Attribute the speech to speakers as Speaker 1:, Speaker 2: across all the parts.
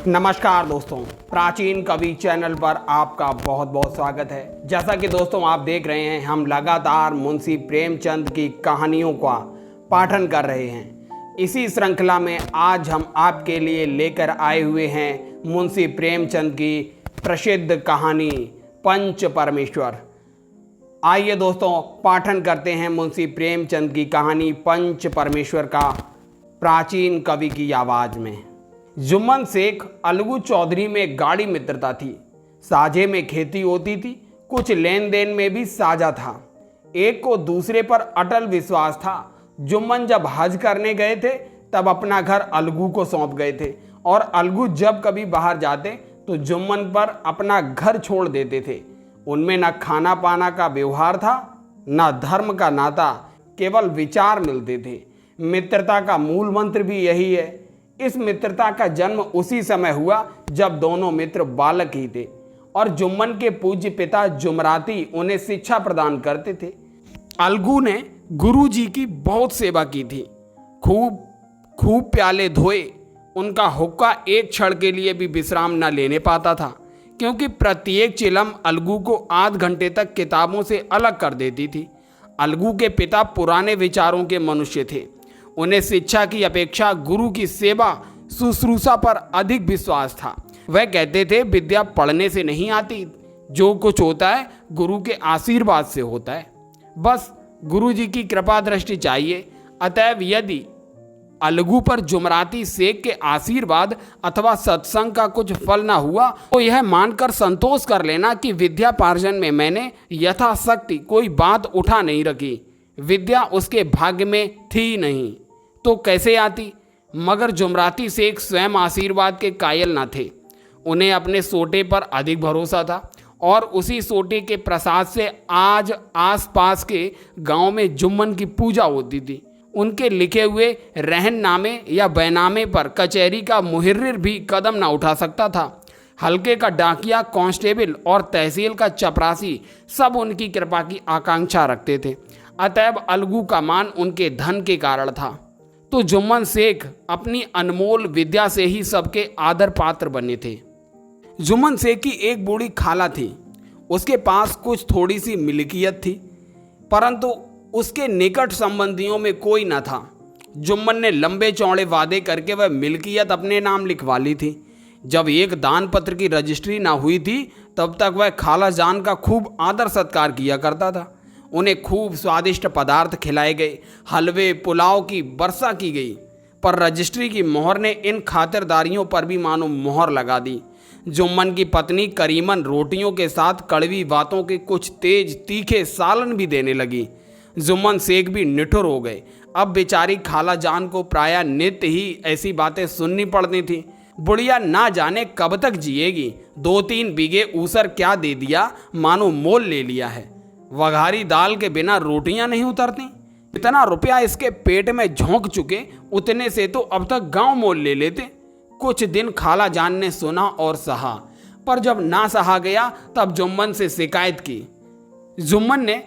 Speaker 1: नमस्कार दोस्तों, प्राचीन कवि चैनल पर आपका बहुत बहुत स्वागत है। जैसा कि दोस्तों आप देख रहे हैं, हम लगातार मुंशी प्रेमचंद की कहानियों का पाठन कर रहे हैं। इसी श्रृंखला में आज हम आपके लिए लेकर आए हुए हैं मुंशी प्रेमचंद की प्रसिद्ध कहानी पंच परमेश्वर। आइए दोस्तों पाठन करते हैं मुंशी प्रेमचंद की कहानी पंच परमेश्वर का प्राचीन कवि की आवाज़ में। जुम्मन शेख अलगू चौधरी में गाढ़ी मित्रता थी। साझे में खेती होती थी, कुछ लेन देन में भी साझा था। एक को दूसरे पर अटल विश्वास था। जुम्मन जब हज करने गए थे तब अपना घर अलगू को सौंप गए थे और अलगू जब कभी बाहर जाते तो जुम्मन पर अपना घर छोड़ देते थे। उनमें न खाना पाना का व्यवहार था, न धर्म का नाता, केवल विचार मिलते थे। मित्रता का मूल मंत्र भी यही है। इस मित्रता का जन्म उसी समय हुआ जब दोनों मित्र बालक ही थे और जुम्मन के पूज्य पिता जुमराती उन्हें शिक्षा प्रदान करते थे। अलगू ने गुरु जी की बहुत सेवा की थी। खूब प्याले धोए। उनका हुक्का एक क्षण के लिए भी विश्राम न लेने पाता था, क्योंकि प्रत्येक चिलम अलगू को आध घंटे तक किताबों से अलग कर देती थी। अलगू के पिता पुराने विचारों के मनुष्य थे। उन्हें शिक्षा की अपेक्षा गुरु की सेवा शुश्रूषा पर अधिक विश्वास था। वह कहते थे, विद्या पढ़ने से नहीं आती, जो कुछ होता है गुरु के आशीर्वाद से होता है। बस गुरु जी की कृपा दृष्टि चाहिए। अतएव यदि अलगू पर जुमराती शेख के आशीर्वाद अथवा सत्संग का कुछ फल ना हुआ तो यह मानकर संतोष कर लेना कि विद्या पार्जन में मैंने यथाशक्ति कोई बात उठा नहीं रखी। विद्या उसके भाग्य में थी नहीं तो कैसे आती। मगर जुमराती शेख स्वयं आशीर्वाद के कायल न थे। उन्हें अपने सोटे पर अधिक भरोसा था और उसी सोटे के प्रसाद से आज आसपास के गांव में जुम्मन की पूजा होती थी। उनके लिखे हुए रहननामे या बैनामे पर कचहरी का मुहर्रिर भी कदम न उठा सकता था। हल्के का डाकिया, कांस्टेबल और तहसील का चपरासी सब उनकी कृपा की आकांक्षा रखते थे। अतएव अलगू का मान उनके धन के कारण था, तो जुम्मन शेख अपनी अनमोल विद्या से ही सबके आदर पात्र बने थे। जुम्मन शेख की एक बूढ़ी खाला थी। उसके पास कुछ थोड़ी सी मिल्कियत थी, परंतु उसके निकट संबंधियों में कोई न था। जुम्मन ने लंबे चौड़े वादे करके वह मिल्कियत अपने नाम लिखवा ली थी। जब एक दान पत्र की रजिस्ट्री ना हुई थी तब तक वह खाला जान का खूब आदर सत्कार किया करता था। उन्हें खूब स्वादिष्ट पदार्थ खिलाए गए, हलवे पुलाव की वर्षा की गई। पर रजिस्ट्री की मोहर ने इन खातिरदारियों पर भी मानो मोहर लगा दी। जुम्मन की पत्नी करीमन रोटियों के साथ कड़वी बातों के कुछ तेज तीखे सालन भी देने लगी। जुम्मन शेख भी निठुर हो गए। अब बेचारी खाला जान को प्रायः नित्य ही ऐसी बातें सुननी पड़ती थी। बुढ़िया ना जाने कब तक जिएगी। 2-3 बीघे ऊसर क्या दे दिया, मानो मोल ले लिया है। वघारी दाल के बिना रोटियां नहीं उतरती। इतना रुपया इसके पेट में झोंक चुके, उतने से तो अब तक गांव मोल ले लेते। कुछ दिन खाला जान ने सुना और सहा, पर जब ना सहा गया तब जुम्मन से शिकायत की। जुम्मन ने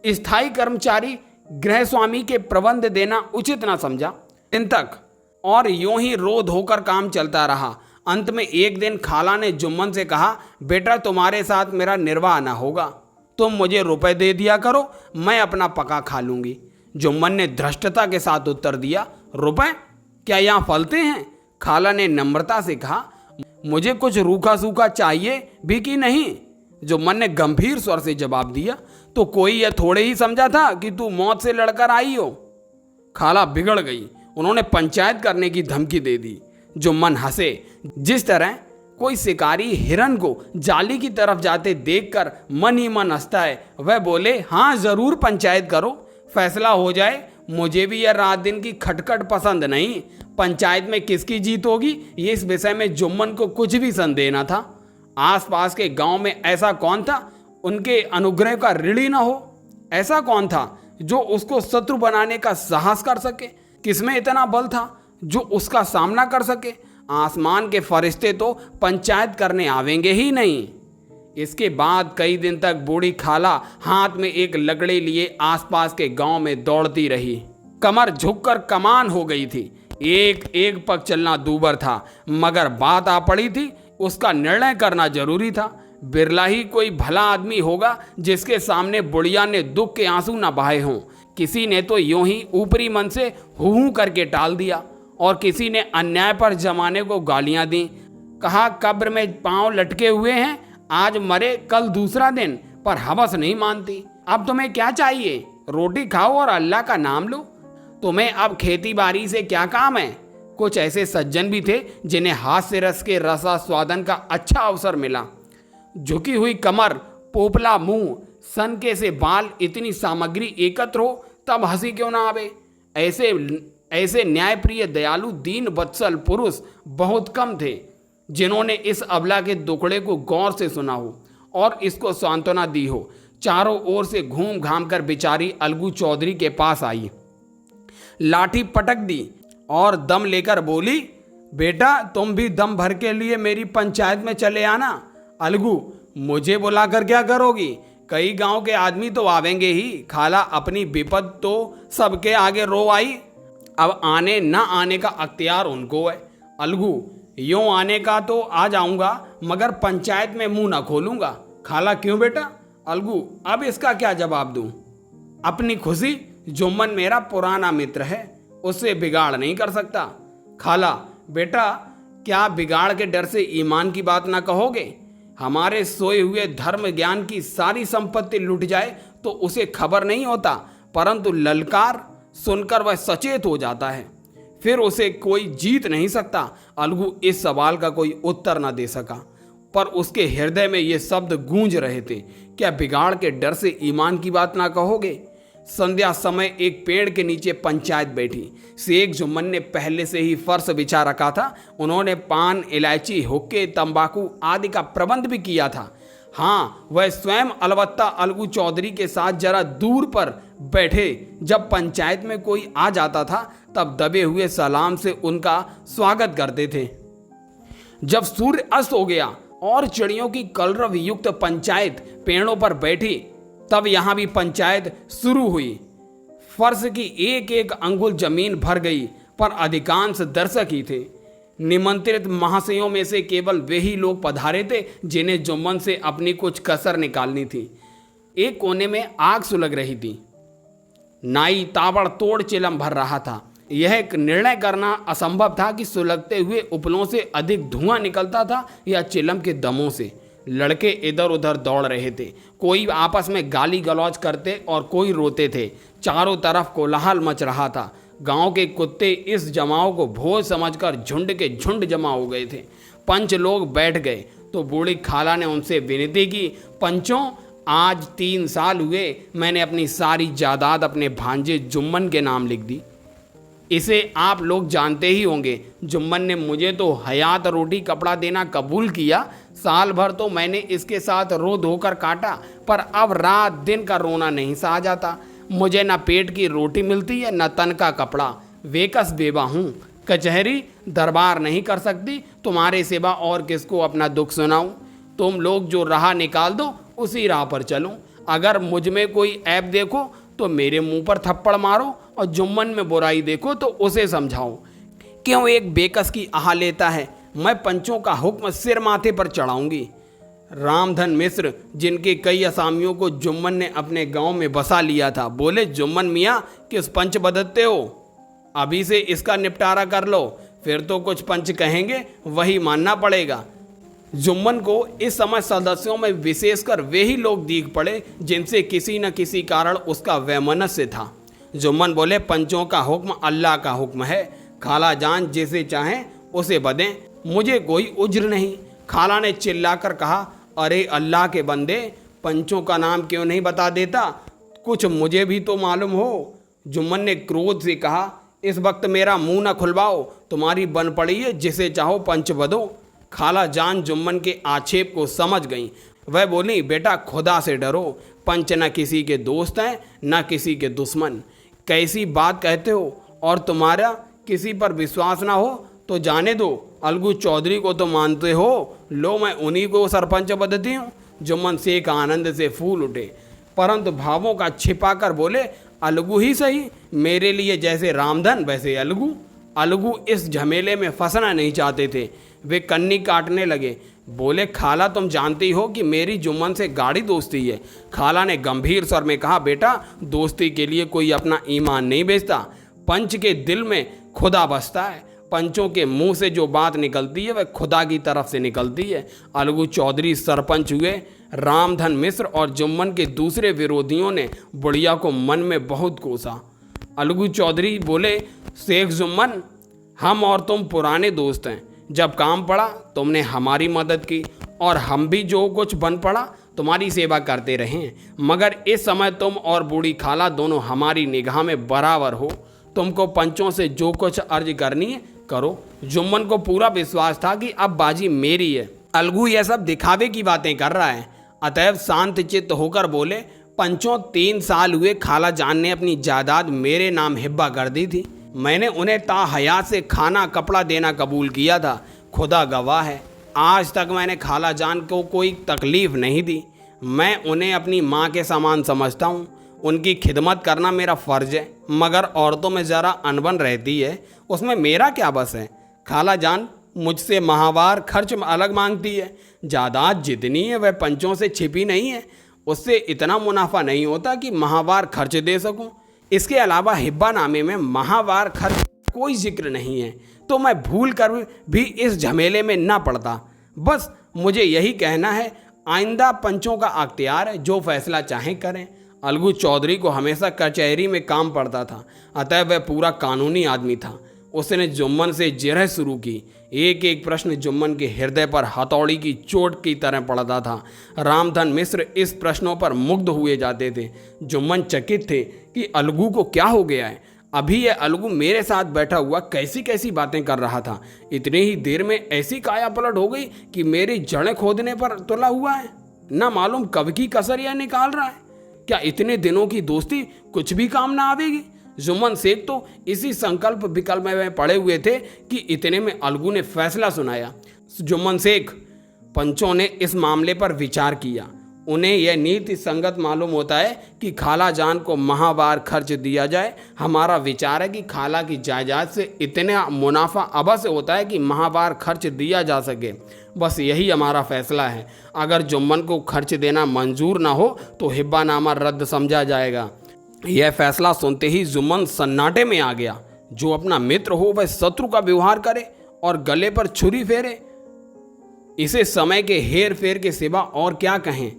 Speaker 1: स्थायी कर्मचारी गृह स्वामी के प्रबंध देना उचित ना समझा। दिन तक और यूं ही रो धोकर काम चलता रहा। अंत में एक दिन खाला ने जुम्मन से कहा, बेटा तुम्हारे साथ मेरा निर्वाह ना होगा, तुम मुझे रुपए दे दिया करो, मैं अपना पका खा लूंगी। जुम्मन ने धृष्टता के साथ उत्तर दिया, रुपए क्या यहाँ फलते हैं? खाला ने नम्रता से कहा, मुझे कुछ रूखा सूखा चाहिए भी कि नहीं? जुम्मन ने गंभीर स्वर से जवाब दिया, तो कोई यह थोड़े ही समझा था कि तू मौत से लड़कर आई हो। खाला बिगड़ गई। उन्होंने पंचायत करने की धमकी दे दी। जुम्मन हंसे। जिस तरह कोई शिकारी हिरन को जाली की तरफ जाते देखकर मन ही मन हंसता है, वह बोले, हाँ जरूर पंचायत करो, फैसला हो जाए। मुझे भी यह रात दिन की खटखट पसंद नहीं। पंचायत में किसकी जीत होगी, ये इस विषय में जुम्मन को कुछ भी संदेह न था। आसपास के गांव में ऐसा कौन था उनके अनुग्रह का ऋणी न हो? ऐसा कौन था जो उसको शत्रु बनाने का साहस कर सके? किसमें इतना बल था जो उसका सामना कर सके? आसमान के फरिश्ते तो पंचायत करने आवेंगे ही नहीं। इसके बाद कई दिन तक बूढ़ी खाला हाथ में एक लकड़ी लिए आसपास के गांव में दौड़ती रही। कमर झुककर कमान हो गई थी। एक एक पग चलना दूभर था, मगर बात आ पड़ी थी, उसका निर्णय करना जरूरी था। बिरला ही कोई भला आदमी होगा जिसके सामने बुढ़िया ने दुख के आंसू न बहाए हों। किसी ने तो यूं ही ऊपरी मन से हूं करके टाल दिया और किसी ने अन्याय पर जमाने को गालियां दी। कहा कब्र में पांव लटके हुए हैं, आज मरे कल दूसरा दिन, पर हवस नहीं मानती। अब तुम्हें क्या चाहिए? रोटी खाओ और अल्लाह का नाम लो। तुम्हें अब खेती बाड़ी से क्या काम है? कुछ ऐसे सज्जन भी थे जिन्हें हास्य रस के रसास्वादन का अच्छा अवसर मिला। झुकी हुई कमर, पोपला मुंह, सनके से बाल, इतनी सामग्री एकत्र हो तब हंसी क्यों ना आवे। ऐसे न्यायप्रिय दयालु दीन वत्सल पुरुष बहुत कम थे जिन्होंने इस अबला के दुखड़े को गौर से सुना हो और इसको सांत्वना दी हो। चारों ओर से घूम घाम कर बेचारी अलगू चौधरी के पास आई, लाठी पटक दी और दम लेकर बोली, बेटा तुम भी दम भर के लिए मेरी पंचायत में चले आना। अलगू, मुझे बुलाकर क्या करोगी? कई गांव के आदमी तो आवेंगे ही। खाला अपनी विपद तो सबके आगे रो आई, अब आने न आने का अख्तियार उनको है। अलगू, यूं आने का तो आ जाऊंगा, मगर पंचायत में मुंह न खोलूंगा। खाला, क्यों बेटा? अलगू, अब इसका क्या जवाब दूं? अपनी खुशी, जुम्मन मेरा पुराना मित्र है, उससे बिगाड़ नहीं कर सकता। खाला, बेटा क्या बिगाड़ के डर से ईमान की बात ना कहोगे? हमारे सोए हुए धर्म ज्ञान की सारी संपत्ति लुट जाए तो उसे खबर नहीं होता, परंतु ललकार सुनकर वह सचेत हो जाता है, फिर उसे कोई जीत नहीं सकता। अलगू इस सवाल का कोई उत्तर न दे सका, पर उसके हृदय में ये शब्द गूंज रहे थे, क्या बिगाड़ के डर से ईमान की बात ना कहोगे? संध्या समय एक पेड़ के नीचे पंचायत बैठी। शेख जुम्मन ने पहले से ही फर्श बिछा रखा था। उन्होंने पान, इलायची, हुक्के, तंबाकू आदि का प्रबंध भी किया था। हाँ, वह स्वयं अलबत्ता अलगू चौधरी के साथ जरा दूर पर बैठे जब पंचायत में कोई आ जाता था तब दबे हुए सलाम से उनका स्वागत करते थे। जब सूर्य अस्त हो गया और चिड़ियों की कलरव युक्त पंचायत पेड़ों पर बैठी, तब यहां भी पंचायत शुरू हुई। फर्श की एक एक अंगुल जमीन भर गई, पर अधिकांश दर्शक ही थे। निमंत्रित महाशयों में से केवल वे ही लोग पधारे थे जिन्हें जुम्मन से अपनी कुछ कसर निकालनी थी। एक कोने में आग सुलग रही थी। नाई ताबड़तोड़ चिलम भर रहा था। यह एक निर्णय करना असंभव था कि सुलगते हुए उपलों से अधिक धुआं निकलता था या चिलम के दमों से। लड़के इधर उधर दौड़ रहे थे, कोई आपस में गाली गलौज करते और कोई रोते थे। चारों तरफ कोलाहल मच रहा था। गांव के कुत्ते इस जमाव को भोज समझकर झुंड के झुंड जमा हो गए थे। पंच लोग बैठ गए तो बूढ़ी खाला ने उनसे विनती की, पंचों, आज 3 साल हुए मैंने अपनी सारी जायदाद अपने भांजे जुम्मन के नाम लिख दी। इसे आप लोग जानते ही होंगे। जुम्मन ने मुझे तो हयात रोटी कपड़ा देना कबूल किया। साल भर तो मैंने इसके साथ रो धोकर काटा, पर अब रात दिन का रोना नहीं सहा जाता। मुझे न पेट की रोटी मिलती है न तन का कपड़ा। बेकस बेवा हूँ। कचहरी दरबार नहीं कर सकती, तुम्हारे सिवा और किसको अपना दुख सुनाऊं? तुम लोग जो राह निकाल दो उसी राह पर चलो। अगर मुझ में कोई ऐब देखो तो मेरे मुंह पर थप्पड़ मारो, और जुम्मन में बुराई देखो तो उसे समझाओ। क्यों एक बेकस की आह लेता है? मैं पंचों का हुक्म सिर माथे पर चढ़ाऊंगी। रामधन मिश्र, जिनके कई असामियों को जुम्मन ने अपने गांव में बसा लिया था, बोले, जुम्मन मियाँ किस पंच बदलते हो? अभी से इसका निपटारा कर लो, फिर तो कुछ पंच कहेंगे वही मानना पड़ेगा। जुम्मन को इस समय सदस्यों में विशेषकर वे ही लोग दीख पड़े जिनसे किसी न किसी कारण उसका वैमनस्य था। जुम्मन बोले, पंचों का हुक्म अल्लाह का हुक्म है। खाला जान जिसे चाहें उसे बदें, मुझे कोई उज्र नहीं। खाला ने चिल्लाकर कहा, अरे अल्लाह के बंदे, पंचों का नाम क्यों नहीं बता देता? कुछ मुझे भी तो मालूम हो। जुम्मन ने क्रोध से कहा, इस वक्त मेरा मुंह न खुलवाओ, तुम्हारी बन पड़ी है, जिसे चाहो पंच बदो। खाला जान जुम्मन के आक्षेप को समझ गई। वह बोली, बेटा खुदा से डरो, पंच न किसी के दोस्त हैं न किसी के दुश्मन। कैसी बात कहते हो? और तुम्हारा किसी पर विश्वास ना हो तो जाने दो। अलगू चौधरी को तो मानते हो, लो मैं उन्हीं को सरपंच बदती हूँ। जुम्मन शेख आनंद से फूल उठे, परंतु भावों का छिपा कर बोले, अलगू ही सही, मेरे लिए जैसे रामधन वैसे अलगू। अलगू इस झमेले में फंसना नहीं चाहते थे। वे कन्नी काटने लगे। बोले, खाला तुम जानती हो कि मेरी जुम्मन से गाढ़ी दोस्ती है। खाला ने गंभीर स्वर में कहा, बेटा दोस्ती के लिए कोई अपना ईमान नहीं बेचता। पंच के दिल में खुदा बसता है। पंचों के मुंह से जो बात निकलती है वह खुदा की तरफ से निकलती है। अलगू चौधरी सरपंच हुए। रामधन मिश्र और जुम्मन के दूसरे विरोधियों ने बुढ़िया को मन में बहुत कोसा। अलगू चौधरी बोले, शेख जुम्मन, हम और तुम पुराने दोस्त हैं। जब काम पड़ा तुमने हमारी मदद की और हम भी जो कुछ बन पड़ा तुम्हारी सेवा करते रहे हैं। मगर इस समय तुम और बूढ़ी खाला दोनों हमारी निगाह में बराबर हो। तुमको पंचों से जो कुछ अर्ज करनी है करो। जुम्मन को पूरा विश्वास था कि अब बाजी मेरी है। अलगू यह सब दिखावे की बातें कर रहा है, अतएव शांत चित्त होकर बोले, पंचों 3 साल हुए खाला जान ने अपनी जायदाद मेरे नाम हिब्बा कर दी थी। मैंने उन्हें ताहयात से खाना कपड़ा देना कबूल किया था। खुदा गवाह है, आज तक मैंने खाला जान को कोई तकलीफ़ नहीं दी। मैं उन्हें अपनी माँ के समान समझता हूँ। उनकी खिदमत करना मेरा फ़र्ज है। मगर औरतों में ज़रा अनबन रहती है, उसमें मेरा क्या बस है। खाला जान मुझसे माहवार खर्च अलग मांगती है। जायदाद जितनी है वह पंचों से छिपी नहीं है। उससे इतना मुनाफा नहीं होता कि माहवार खर्च दे सकूं। इसके अलावा हिब्बा नामे में माहवार खर्च कोई जिक्र नहीं है, तो मैं भूल कर भी इस झमेले में ना पड़ता। बस मुझे यही कहना है, आइंदा पंचों का अख्तियार है, जो फैसला चाहें करें। अलगू चौधरी को हमेशा कचहरी में काम पड़ता था, अतः वह पूरा कानूनी आदमी था। उसने जुम्मन से जिरह शुरू की। एक एक प्रश्न जुम्मन के हृदय पर हथौड़ी की चोट की तरह पड़ता था। रामधन मिश्र इस प्रश्नों पर मुग्ध हुए जाते थे। जुम्मन चकित थे कि अलगू को क्या हो गया है। अभी यह अलगू मेरे साथ बैठा हुआ कैसी कैसी बातें कर रहा था, इतनी ही देर में ऐसी काया पलट हो गई कि मेरी जड़ें खोदने पर तुला हुआ है। ना मालूम कब की कसर यह निकाल रहा है। क्या इतने दिनों की दोस्ती कुछ भी काम ना आवेगी। जुम्मन शेख तो इसी संकल्प विकल्प में पड़े हुए थे कि इतने में अलगू ने फैसला सुनाया। जुम्मन शेख, पंचों ने इस मामले पर विचार किया। उन्हें यह नीति संगत मालूम होता है कि खाला जान को माहवार खर्च दिया जाए। हमारा विचार है कि खाला की जायदाद से इतना मुनाफा अवश्य होता है कि माहवार खर्च दिया जा सके। बस यही हमारा फैसला है। अगर जुम्मन को खर्च देना मंजूर ना हो तो हिब्बानामा रद्द समझा जाएगा। यह फैसला सुनते ही जुम्मन सन्नाटे में आ गया। जो अपना मित्र हो वह शत्रु का व्यवहार करे और गले पर छुरी फेरे, इसे समय के हेर फेर के सिवा और क्या कहें।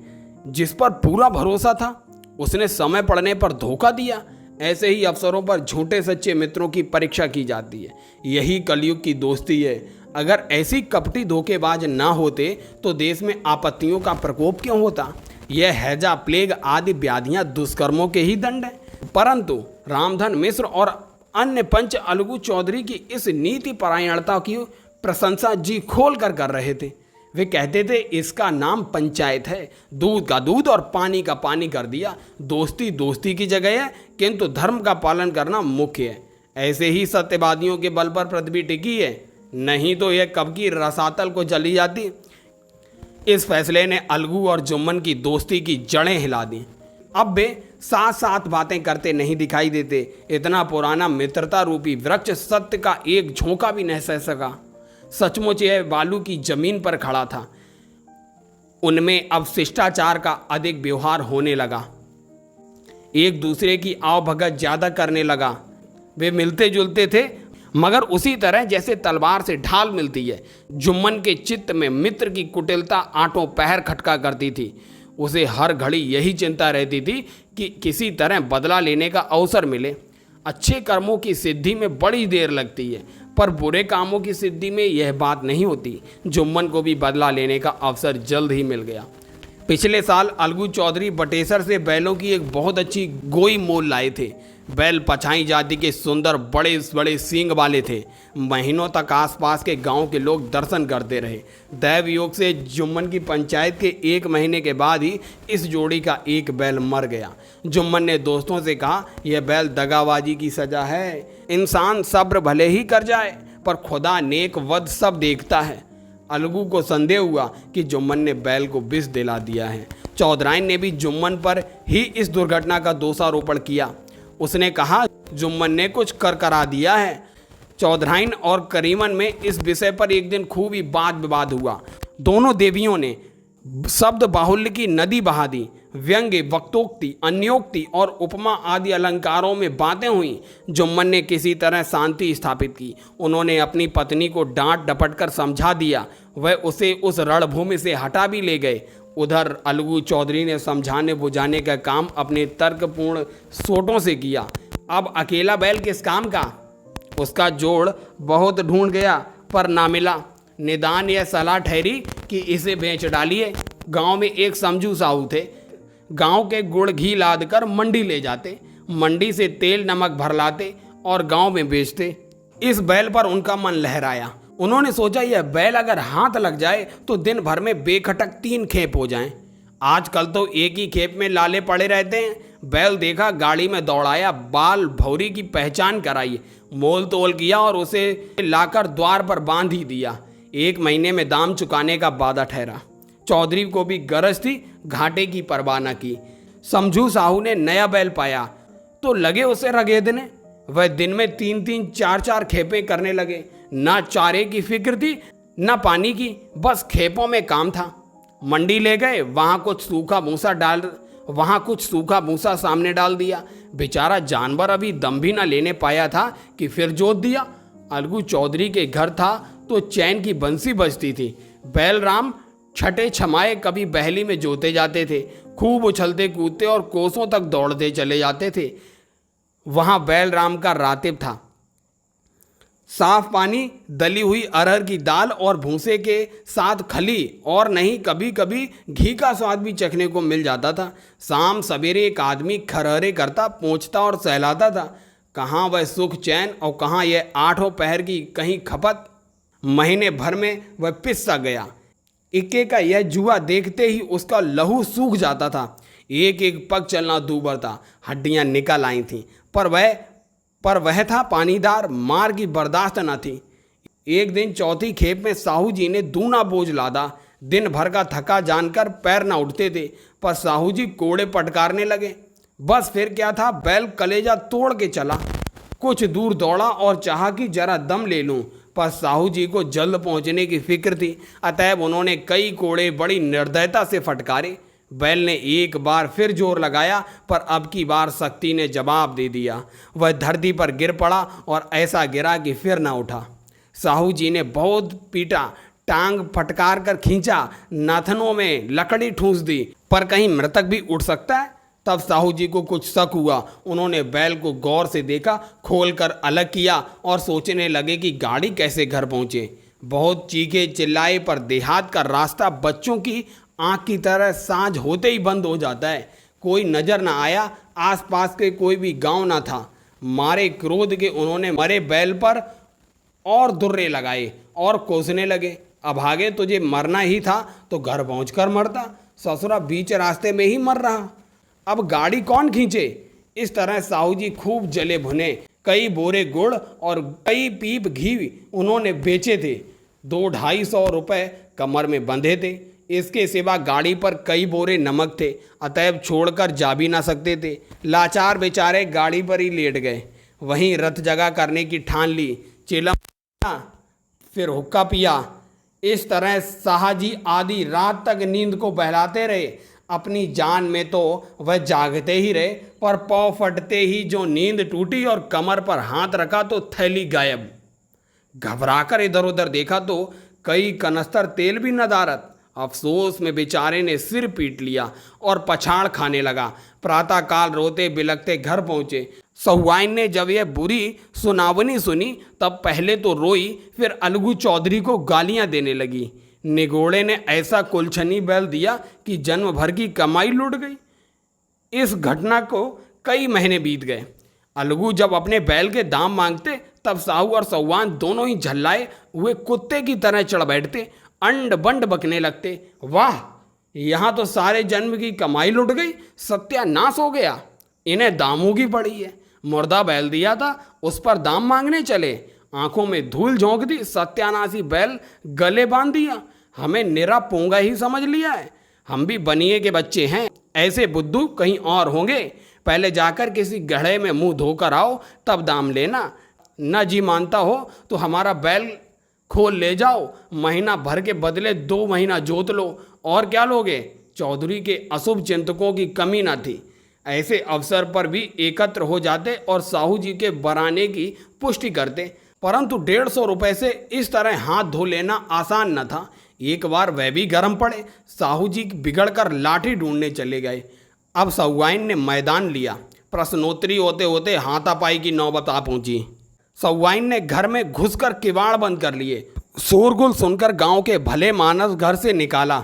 Speaker 1: जिस पर पूरा भरोसा था उसने समय पड़ने पर धोखा दिया। ऐसे ही अवसरों पर झूठे सच्चे मित्रों की परीक्षा की जाती है। यही कलयुग की दोस्ती है। अगर ऐसी कपटी धोखेबाज ना होते तो देश में आपत्तियों का प्रकोप क्यों होता। यह हैजा, प्लेग आदि व्याधियां दुष्कर्मों के ही दंड हैं। परंतु रामधन मिश्र और अन्य पंच अलगू चौधरी की इस नीति परायणता की प्रशंसा जी खोल कर रहे थे। वे कहते थे, इसका नाम पंचायत है। दूध का दूध और पानी का पानी कर दिया। दोस्ती दोस्ती की जगह है, किंतु धर्म का पालन करना मुख्य है। ऐसे ही सत्यवादियों के बल पर पृथ्वी टिकी है, नहीं तो यह कब की रसातल को चली जाती। इस फैसले ने अलगू और जुम्मन की दोस्ती की जड़ें हिला दी। अब वे साथ साथ बातें करते नहीं दिखाई देते। इतना पुराना मित्रता रूपी वृक्ष सत्य का एक झोंका भी नहीं सह सका। सचमुच यह बालू की जमीन पर खड़ा था। उनमें अब शिष्टाचार का अधिक व्यवहार होने लगा। एक दूसरे की आवभगत ज्यादा करने लगा। वे मिलते जुलते थे, मगर उसी तरह जैसे तलवार से ढाल मिलती है। जुम्मन के चित्त में मित्र की कुटिलता आंटों पहर खटका करती थी। उसे हर घड़ी यही चिंता रहती थी कि किसी तरह बदला लेने का अवसर मिले। अच्छे कर्मों की सिद्धि में बड़ी देर लगती है, पर बुरे कामों की सिद्धि में यह बात नहीं होती। जुम्मन को भी बदला लेने का अवसर जल्द ही मिल गया। पिछले साल अलगू चौधरी बटेसर से बैलों की एक बहुत अच्छी गोई मोल लाए थे। बैल पछाई जाति के सुंदर बड़े बड़े सींग वाले थे। महीनों तक आसपास के गांव के लोग दर्शन करते रहे। दैव योग से जुम्मन की पंचायत के 1 महीने के बाद ही इस जोड़ी का एक बैल मर गया। जुम्मन ने दोस्तों से कहा, यह बैल दगाबाजी की सजा है। इंसान सब्र भले ही कर जाए, पर खुदा नेक वध सब देखता है। अलगू को संदेह हुआ कि जुम्मन ने बैल को विष दिला दिया है। चौधराइन ने भी जुम्मन पर ही इस दुर्घटना का दोषारोपण किया। उसने कहा, जुम्मन ने कुछ कर करा दिया है। चौधराइन और करीमन में इस विषय पर एक दिन खूब ही वाद विवाद हुआ। दोनों देवियों ने शब्द बाहुल्य की नदी बहा दी। व्यंग्य, वक्तोक्ति, अन्योक्ति और उपमा आदि अलंकारों में बातें हुई। जुम्मन ने किसी तरह शांति स्थापित की। उन्होंने अपनी पत्नी को डांट डपट कर समझा दिया। वह उसे उस रणभूमि से हटा भी ले गए। उधर अलगू चौधरी ने समझाने बुझाने का काम अपने तर्कपूर्ण सोटों से किया। अब अकेला बैल किस काम का? उसका जोड़ बहुत ढूंढ गया पर ना मिला। निदान यह सलाह ठहरी कि इसे बेच डालिए। गांव में एक समझू साहू थे। गांव के गुड़ घी लाद कर मंडी ले जाते, मंडी से तेल नमक भर लाते और गांव में बेचते। इस बैल पर उनका मन लहराया। उन्होंने सोचा यह बैल अगर हाथ लग जाए तो दिन भर में बेखटक 3 खेप हो जाएं। आजकल तो एक ही खेप में लाले पड़े रहते हैं। बैल देखा, गाड़ी में दौड़ाया, बाल भौरी की पहचान कराई, मोल तोल किया और उसे लाकर द्वार पर बांध ही दिया। 1 महीने में दाम चुकाने का वादा ठहरा। चौधरी को भी गरज थी, घाटे की परवाह न की। समझू साहू ने नया बैल पाया तो लगे उसे रगेदने। वह दिन में 3-3, 4-4 खेपें करने लगे। ना चारे की फिक्र थी ना पानी की, बस खेपों में काम था। मंडी ले गए, वहाँ कुछ सूखा भूसा सामने डाल दिया। बेचारा जानवर अभी दम भी ना लेने पाया था कि फिर जोत दिया। अलगू चौधरी के घर था तो चैन की बंसी बजती थी। बैलराम छठे छमाए कभी बहली में जोते जाते थे। खूब उछलते कूदते और कोसों तक दौड़ते चले जाते थे। वहां बैलराम का रातिब था। साफ पानी, दली हुई अरहर की दाल और भूसे के साथ खली, और नहीं कभी कभी घी का स्वाद भी चखने को मिल जाता था। शाम सवेरे एक आदमी खरहरे करता, पोंछता और सहलाता था। कहाँ वह सुख चैन और कहाँ यह 8 पहर की कहीं खपत। महीने भर में वह पिस सा गया। इक्के का यह जुआ देखते ही उसका लहू सूख जाता था। एक एक पग चलना दूभर था, हड्डियां निकल आई थीं, पर वह था पानीदार, मार की बर्दाश्त न थी। एक दिन चौथी खेप में साहू जी ने दूना बोझ लादा। दिन भर का थका जानकर पैर न उठते थे, पर साहू जी कोड़े पटकारने लगे। बस फिर क्या था, बैल कलेजा तोड़ के चला। कुछ दूर दौड़ा और चाहा कि जरा दम ले लूं, पर साहू जी को जल्द पहुंचने की फिक्र थी। अतएव उन्होंने कई कोड़े बड़ी निर्दयता से फटकारे। बैल ने एक बार फिर जोर लगाया, पर अब की बार शक्ति ने जवाब दे दिया। वह धरती पर गिर पड़ा और ऐसा गिरा कि फिर न उठा। साहू जी ने बहुत पीटा, टांग फटकार कर खींचा, नाथनों में लकड़ी ठूंस दी, पर कहीं मृतक भी उठ सकता है। तब साहू जी को कुछ शक हुआ। उन्होंने बैल को गौर से देखा, खोलकर अलग किया और सोचने लगे कि गाड़ी कैसे घर पहुंचे। बहुत चीखे चिल्लाए, पर देहात का रास्ता बच्चों की आंख की तरह सांझ होते ही बंद हो जाता है। कोई नजर न आया, आसपास के कोई भी गांव न था। मारे क्रोध के उन्होंने मरे बैल पर और दुर्रे लगाए और कोसने लगे। अभागे, तुझे मरना ही था तो घर पहुंचकर मरता, ससुरा बीच रास्ते में ही मर रहा, अब गाड़ी कौन खींचे। इस तरह साहू जी खूब जले भुने। कई बोरे गुड़ और कई पीप घी उन्होंने बेचे थे। 200-250 रुपये कमर में बंधे थे। इसके सिवा गाड़ी पर कई बोरे नमक थे, अतएव छोड़कर जा भी ना सकते थे। लाचार बेचारे गाड़ी पर ही लेट गए। वहीं रथ जगह करने की ठान ली। चिलम फिर हुक्का पिया। इस तरह साहजी आधी रात तक नींद को बहलाते रहे। अपनी जान में तो वह जागते ही रहे, पर पाँव फटते ही जो नींद टूटी और कमर पर हाथ रखा तो थैली गायब। घबराकर इधर उधर देखा तो कई कनस्तर तेल भी नदारत। अफसोस में बेचारे ने सिर पीट लिया और पछाड़ खाने लगा। प्रातःकाल रोते बिलखते घर पहुंचे। सहुआइन ने जब यह बुरी सुनावनी सुनी तब पहले तो रोई, फिर अलगू चौधरी को गालियां देने लगी। निगोड़े ने ऐसा कुलछनी बैल दिया कि जन्म भर की कमाई लुट गई। इस घटना को कई महीने बीत गए। अलगू जब अपने बैल के दाम मांगते तब साहू और सहुआन दोनों ही झल्लाए हुए कुत्ते की तरह चढ़ बैठते, अंड बंड बकने लगते। वाह, यहाँ तो सारे जन्म की कमाई लुट गई, सत्यानाश हो गया। इन्हें दामों की पड़ी है। मुर्दा बैल दिया था, उस पर दाम मांगने चले। आंखों में धूल झोंक दी, सत्यानाशी बैल गले बांध दिया। हमें निरा पोंगा ही समझ लिया है। हम भी बनिए के बच्चे हैं, ऐसे बुद्धू कहीं और होंगे। पहले जाकर किसी गड्ढे में मुंह धोकर आओ, तब दाम लेना। न जी मानता हो तो हमारा बैल खोल ले जाओ, महीना भर के बदले 2 महीना जोत लो, और क्या लोगे। चौधरी के अशुभ चिंतकों की कमी न थी। ऐसे अवसर पर भी एकत्र हो जाते और साहू जी के बराने की पुष्टि करते, परंतु 150 रुपये से इस तरह हाथ धो लेना आसान न था। एक बार वह भी गर्म पड़े। साहू जी बिगड़कर लाठी ढूंढने चले गए। अब सहुआइन ने मैदान लिया। प्रश्नोत्तरी होते होते हाथापाई की नौबत आ पहुंची। सहुआइन ने घर में घुसकर किवाड़ बंद कर लिए। शोरगुल सुनकर गांव के भले मानस घर से निकाला।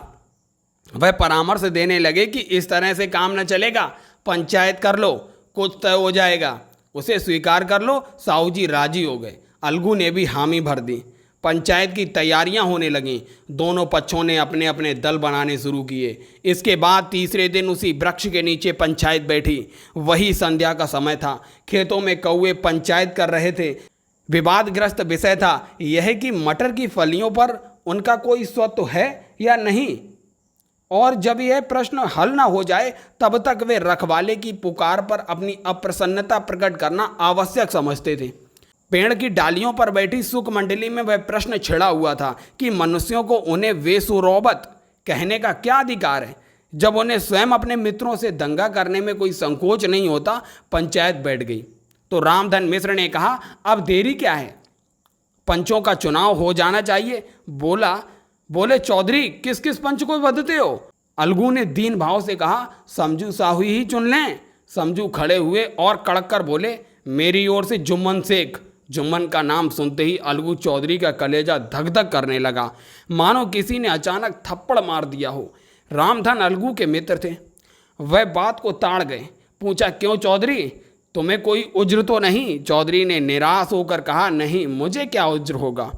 Speaker 1: वह परामर्श देने लगे कि इस तरह से काम न चलेगा, पंचायत कर लो, कुछ तय हो जाएगा, उसे स्वीकार कर लो। साहू जी राजी हो गए। अलगू ने भी हामी भर दी। पंचायत की तैयारियां होने लगीं। दोनों पक्षों ने अपने अपने दल बनाने शुरू किए। इसके बाद तीसरे दिन उसी वृक्ष के नीचे पंचायत बैठी। वही संध्या का समय था। खेतों में कौवे पंचायत कर रहे थे। विवादग्रस्त विषय था यह कि मटर की फलियों पर उनका कोई स्वत्व है या नहीं, और जब यह प्रश्न हल न हो जाए तब तक वे रखवाले की पुकार पर अपनी अप्रसन्नता प्रकट करना आवश्यक समझते थे। पेड़ की डालियों पर बैठी सुख मंडली में वह प्रश्न छिड़ा हुआ था कि मनुष्यों को उन्हें वेसुरोबत कहने का क्या अधिकार है, जब उन्हें स्वयं अपने मित्रों से दंगा करने में कोई संकोच नहीं होता। पंचायत बैठ गई तो रामधन मिश्र ने कहा, अब देरी क्या है, पंचों का चुनाव हो जाना चाहिए। बोले चौधरी, किस किस पंच को बदते हो। अलगू ने दीन भाव से कहा, समझू साहू ही चुन लें। समझू खड़े हुए और कड़क कर बोले, मेरी ओर से जुम्मन शेख। जुम्मन का नाम सुनते ही अलगू चौधरी का कलेजा धक धक करने लगा, मानो किसी ने अचानक थप्पड़ मार दिया हो। रामधन अलगू के मित्र थे। वह बात को ताड़ गए। पूछा, क्यों चौधरी, तुम्हें कोई उज्र तो नहीं। चौधरी ने निराश होकर कहा, नहीं, मुझे क्या उज्र होगा।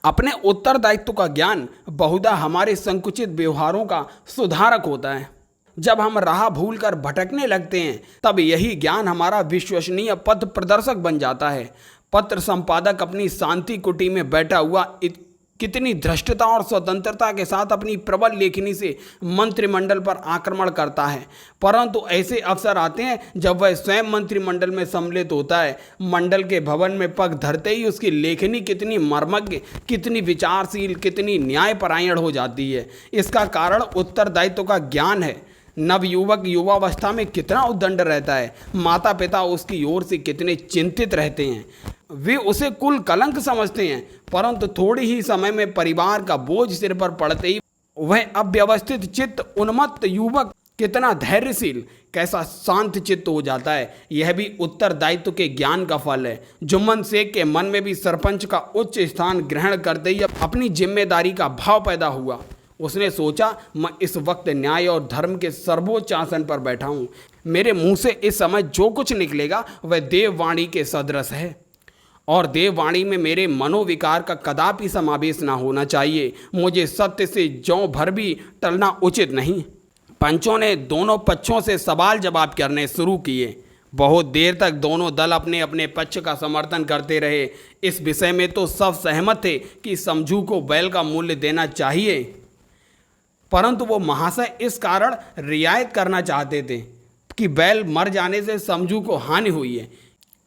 Speaker 1: अपने उत्तरदायित्व का ज्ञान बहुधा हमारे संकुचित व्यवहारों का सुधारक होता है। जब हम राह भूलकर भटकने लगते हैं तब यही ज्ञान हमारा विश्वसनीय पथ प्रदर्शक बन जाता है। पत्र संपादक अपनी शांति कुटी में बैठा हुआ कितनी धृष्टता और स्वतंत्रता के साथ अपनी प्रबल लेखनी से मंत्रिमंडल पर आक्रमण करता है, परंतु ऐसे अवसर आते हैं जब वह स्वयं मंत्रिमंडल में सम्मिलित होता है। मंडल के भवन में पग धरते ही उसकी लेखनी कितनी मर्मज्ञ, कितनी विचारशील, कितनी न्यायपरायण हो जाती है। इसका कारण उत्तरदायित्व का ज्ञान है। नवयुवक युवावस्था में कितना उद्दंड रहता है। माता पिता उसकी ओर से कितने चिंतित रहते हैं। वे उसे कुल कलंक समझते हैं, परंतु थोड़ी ही समय में परिवार का बोझ सिर पर पड़ते ही वह अव्यवस्थित चित्त उन्मत्त युवक कितना धैर्यशील, कैसा शांत चित्त हो जाता है। यह भी उत्तरदायित्व के ज्ञान का फल है। जुम्मन शेख के मन में भी सरपंच का उच्च स्थान ग्रहण करते ही अपनी जिम्मेदारी का भाव पैदा हुआ। उसने सोचा, मैं इस वक्त न्याय और धर्म के सर्वोच्च आसन पर बैठा हूँ। मेरे मुंह से इस समय जो कुछ निकलेगा वह देववाणी के सदृश है, और देववाणी में मेरे मनोविकार का कदापि समावेश ना होना चाहिए। मुझे सत्य से ज्यों भर भी टलना उचित नहीं। पंचों ने दोनों पक्षों से सवाल जवाब करने शुरू किए। बहुत देर तक दोनों दल अपने अपने पक्ष का समर्थन करते रहे। इस विषय में तो सब सहमत थे कि समझू को बैल का मूल्य देना चाहिए, परंतु वो महाशय इस कारण रियायत करना चाहते थे कि बैल मर जाने से समझू को हानि हुई है।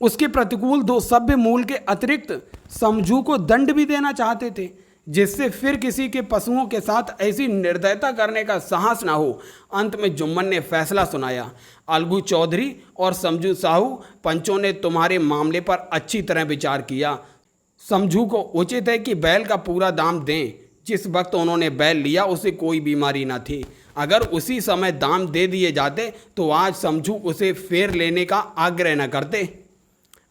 Speaker 1: उसके प्रतिकूल 2 सभ्य मूल के अतिरिक्त समझू को दंड भी देना चाहते थे, जिससे फिर किसी के पशुओं के साथ ऐसी निर्दयता करने का साहस ना हो। अंत में जुम्मन ने फैसला सुनाया, अलगू चौधरी और समझू साहू, पंचों ने तुम्हारे मामले पर अच्छी तरह विचार किया। समझू को उचित है कि बैल का पूरा दाम दें। जिस वक्त उन्होंने बैल लिया उसे कोई बीमारी न थी। अगर उसी समय दाम दे दिए जाते तो आज समझू उसे फेर लेने का आग्रह न करते।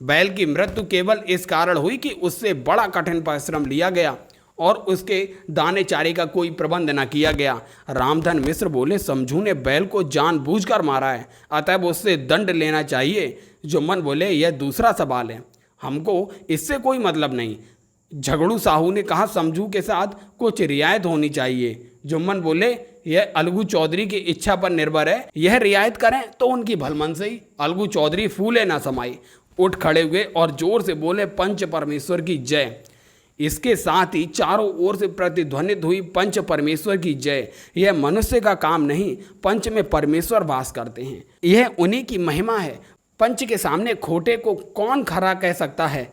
Speaker 1: बैल की मृत्यु केवल इस कारण हुई कि उससे बड़ा कठिन परिश्रम लिया गया और उसके दाने चारे का कोई प्रबंध न किया गया। रामधन मिश्र बोले, समझू ने बैल को जानबूझकर मारा है, अतएव उससे दंड लेना चाहिए। जुम्मन बोले, यह दूसरा सवाल है, हमको इससे कोई मतलब नहीं। झगड़ू साहू ने कहा, समझू के साथ कुछ रियायत होनी चाहिए। जुम्मन बोले, यह अलगू चौधरी की इच्छा पर निर्भर है, यह रियायत करें तो उनकी भलमनसी। अलगू चौधरी फूले ना समाई, उठ खड़े हुए और जोर से बोले, पंच परमेश्वर की जय। इसके साथ ही चारों ओर से प्रतिध्वनित हुई, पंच परमेश्वर की जय। यह मनुष्य का काम नहीं, पंच में परमेश्वर वास करते हैं, यह उन्हीं की महिमा है। पंच के सामने खोटे को कौन खरा कह सकता है।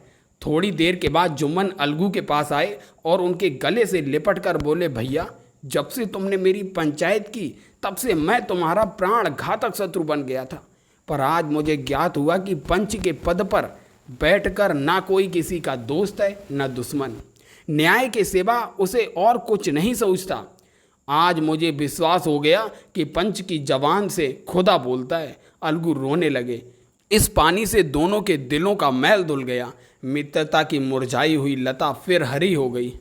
Speaker 1: थोड़ी देर के बाद जुम्मन अलगू के पास आए और उनके गले से लिपट कर बोले, भैया जब से तुमने मेरी पंचायत की तब से मैं तुम्हारा प्राण घातक शत्रु बन गया था, पर आज मुझे ज्ञात हुआ कि पंच के पद पर बैठकर ना कोई किसी का दोस्त है न दुश्मन। न्याय के सिवा उसे और कुछ नहीं सोचता। आज मुझे विश्वास हो गया कि पंच की जबान से खुदा बोलता है। अलगू रोने लगे। इस पानी से दोनों के दिलों का मैल धुल गया। मित्रता की मुरझाई हुई लता फिर हरी हो गई।